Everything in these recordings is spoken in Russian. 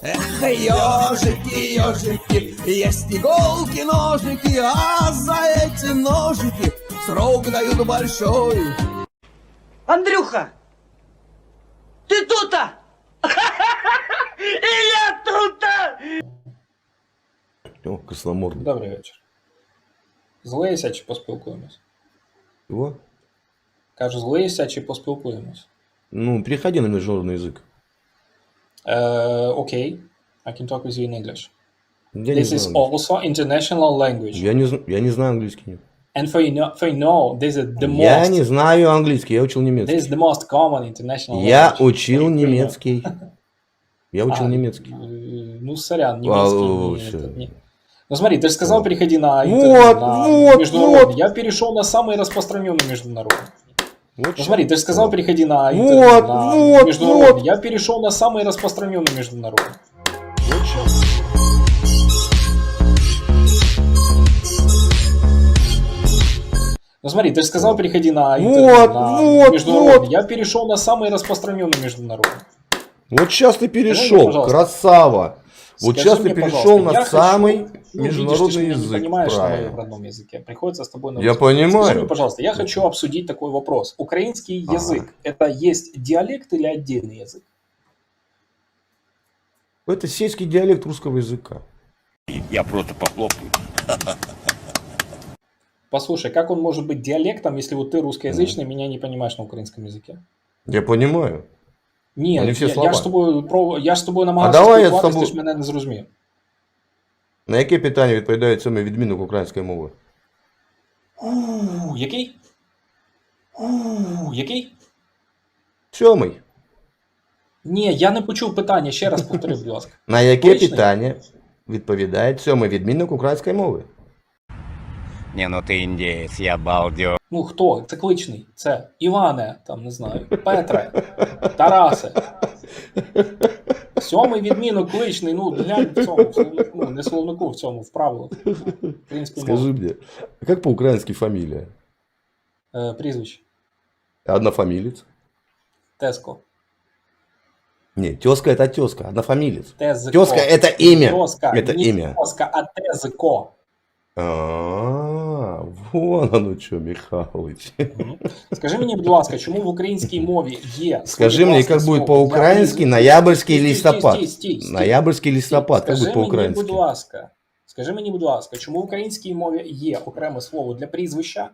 Эх, ежики, ежики, есть иголки, ножики, а за эти ножики срок дают большой. Андрюха, ты тут-то? И я тут-то! О, красномордый. Добрий вечір. Злися чи поспілкуємось? Чего? Кажу, злися чи поспілкуємось? Ну, переходи на международный язык. Окей. I can talk with you in English. Я не This is знаю. also international language. Я не знаю английский. And for you know, this is the Я most... не знаю английский, я учил This немецкий. is the most common international Я language. учил For you. немецкий. Я учил немецкий. Ну, сорян, немецкий. всё. Не. Ну смотри, ты же сказал, переходи на, Вот, на вот, международный. вот. Я перешел на самый распространенный международный. Вот Ну смотри, ты же сказал, переходи на, Вот, на вот, международный. вот. Я перешел на самый распространенный международный. Вот сейчас. Ну смотри, ты же сказал, переходи на, Вот, на вот, международный. вот. Я перешел на самый распространенный международный. Вот сейчас ты Скажи мне, перешел, пожалуйста. красава. Вот Скажи сейчас ты мне, перешел пожалуйста, на я самый хочу, ну, видишь, международный ты ж меня язык. не понимаешь на Правильно. моем родном языке. Приходится с тобой на Я русском. понимаю. Скажи мне, пожалуйста, я хочу обсудить такой вопрос. Украинский Ага. язык – это есть диалект или отдельный язык? Это сельский диалект русского языка. Я просто похлопаю. Послушай, как он может быть диалектом, если вот ты русскоязычный, меня не понимаешь на украинском языке? Я понимаю. Ні, Вони всі я слова. ж з тобою намагався давай я з спілкуватися, ти тобою- ж мене не зрозумів. На яке питання відповідає саме відмінок української мови? Який? Який? Сьомий. Ні, я не почув питання, ще раз повтори, будь ласка. На яке Точний? питання відповідає сьомий відмінок української мови? Не, ну ты индеец, я балдеж. Ну хто? Це кличний. Це Іване, там не знаю, Петре, Тарасе. Сьомий відмінок кличний, ну глянь в цьому, в словнику, ну, не словнику в цьому, в правилах. Української Скажи мови. мне, а как по-украински фамилия? Прізвище. Однофамилец? Теско. Не, тезка это тезка, однофамилец. Тезко. Тезка это имя. Тезка, Это не имя. Тезка, а Тезко. Вон оно что, Михайлович. Скажи мені, будь ласка, чому в українській мові є... Скажи мне, как будет по-украински ноябрьский листопад? Ноябрьский листопад, как будет по-украински? Скажи мені, будь ласка, чому в українській мові є окреме слово для прізвища,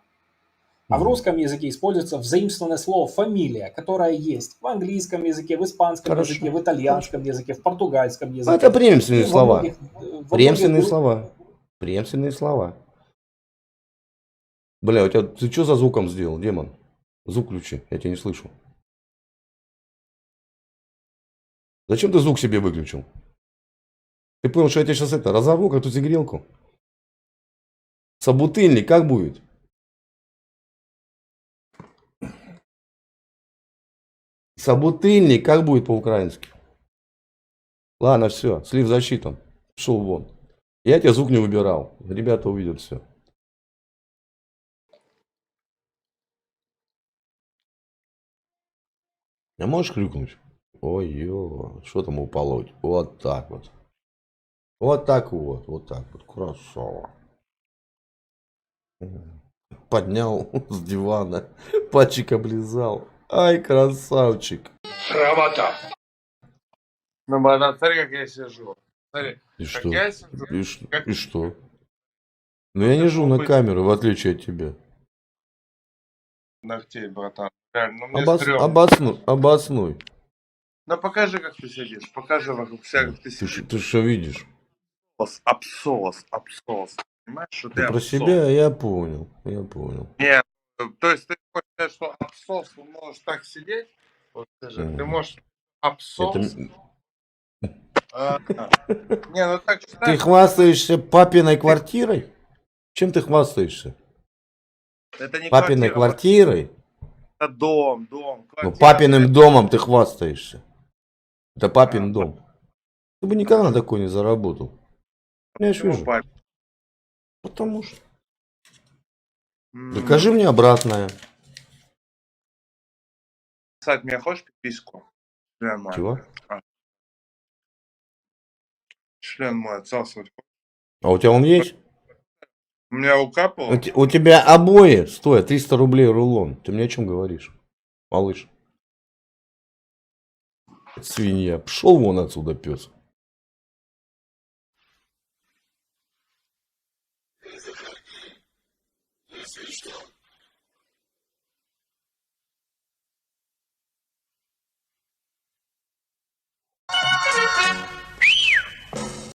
а в русском языке используется взаимственное слово «фамилия», которое есть в английском языке, в испанском Хорошо. языке, в итальянском языке, в португальском языке. Это преемственные И во слова. во Преемственные многих- слова. Преемственные слова. Бля, у тебя ты что за звуком сделал, демон? Звук включи, я тебя не слышу. Зачем ты звук себе выключил? Ты понял, что я тебя сейчас разорву, как тут грелку? Собутыльник как будет? Собутыльник как будет по-украински? Ладно, все, слив засчитан. Шел вон. Я тебе звук не выбирал. Ребята увидят все. А можешь крикнуть? Ой-ё, что там уполоть? Вот так вот. Вот так вот, вот так вот. Красава. Поднял с дивана, пальчик облизал. Ай, красавчик. Ну, братан, смотри, как я сижу. Смотри, И как что? я сижу. И что? Ну я не жу на камеру, в отличие от тебя. Ногтей, братан. Реально, ну мне стрёмно. Обоснуй. Ну покажи, как ты сидишь. Покажи вокруг себя, как ты сидишь. Ты что видишь? Абсос. Понимаешь, что ты Ты про абсос. себя я понял. Я понял. Нет, то есть ты хочешь сказать, что абсос, ты можешь так сидеть? Вот скажи, ты можешь абсос... Это... Не, ну так Ты считай. хвастаешься папиной квартирой? Чем ты хвастаешься? Это не Папиной квартира, квартирой? это дом. Ну, Квартира, папиным домом ты хвастаешься. Это папин дом. Ты бы никогда на такой не заработал. Я ж почему вижу. папин? Потому что. Докажи мне обратное. Писать мне хочешь пипиську? Прямо. Чего? член мой отсасывать. А у тебя он есть? У меня укапывал. У тебя обои стоят 300 рублей рулон. Ты мне о чем говоришь, малыш? Свинья. Пшел вон отсюда, пес. Если что,